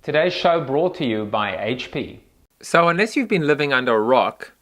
Today's show brought to you by HP. So unless you've been living under a rock,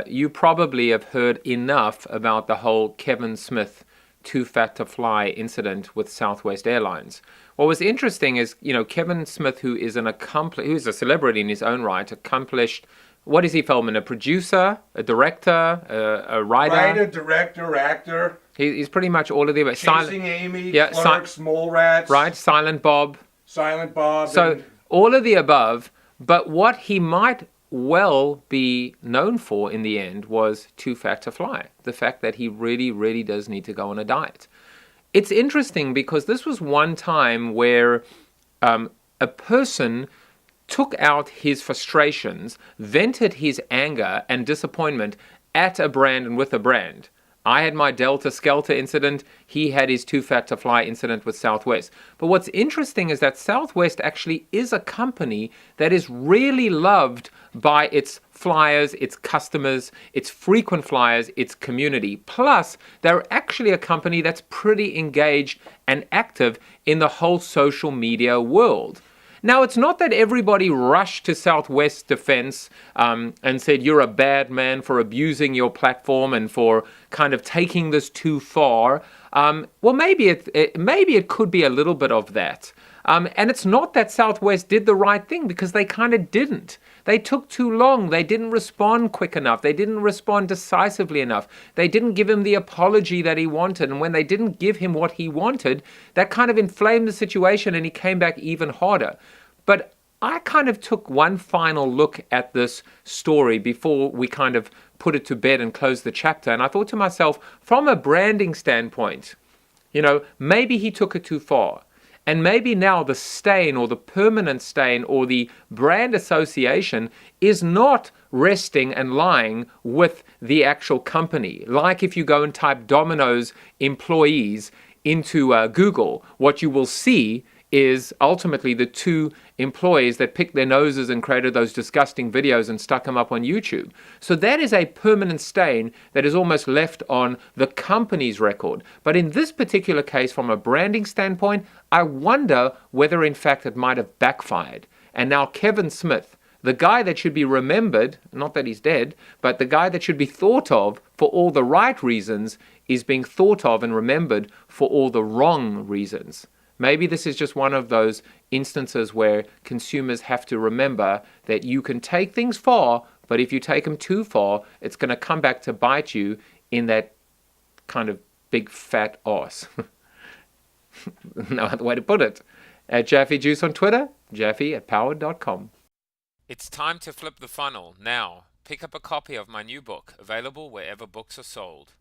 you probably have heard enough about the whole Kevin Smith too fat to fly incident with Southwest Airlines. What was interesting is, Kevin Smith, who is who's a celebrity in his own right, accomplished. What is he, Feldman? A producer, a director, a writer? Writer, director, actor. He's pretty much all of the above. Chasing Amy, Clerks, Mallrats. Right, Silent Bob. Silent Bob. So all of the above, but what he might well be known for in the end was too fat to fly. The fact that he really, really does need to go on a diet. It's interesting because this was one time where a person took out his frustrations, vented his anger and disappointment at a brand and with a brand. I had my Delta Skelter incident. He had his too fat to fly incident with Southwest. But what's interesting is that Southwest actually is a company that is really loved by its flyers, its customers, its frequent flyers, its community. Plus, they're actually a company that's pretty engaged and active in the whole social media world. Now, it's not that everybody rushed to Southwest's defense and said, you're a bad man for abusing your platform and for kind of taking this too far. Well, maybe it could be a little bit of that. And it's not that Southwest did the right thing, because they kind of didn't. They took too long. They didn't respond quick enough. They didn't respond decisively enough. They didn't give him the apology that he wanted. And when they didn't give him what he wanted, that kind of inflamed the situation and he came back even harder. But I kind of took one final look at this story before we kind of put it to bed and close the chapter. And I thought to myself, from a branding standpoint, maybe he took it too far. And maybe now the stain or the permanent stain or the brand association is not resting and lying with the actual company. Like if you go and type Domino's employees into Google, what you will see is ultimately the two employees that picked their noses and created those disgusting videos and stuck them up on YouTube. So that is a permanent stain that is almost left on the company's record. But in this particular case, from a branding standpoint, I wonder whether in fact it might have backfired. And now Kevin Smith, the guy that should be remembered, not that he's dead, but the guy that should be thought of for all the right reasons, is being thought of and remembered for all the wrong reasons. Maybe this is just one of those instances where consumers have to remember that you can take things far, but if you take them too far, it's going to come back to bite you in that kind of big fat ass. No other way to put it. At Jaffe Juice on Twitter, Jaffe@powered.com. It's time to flip the funnel now. Pick up a copy of my new book, available wherever books are sold.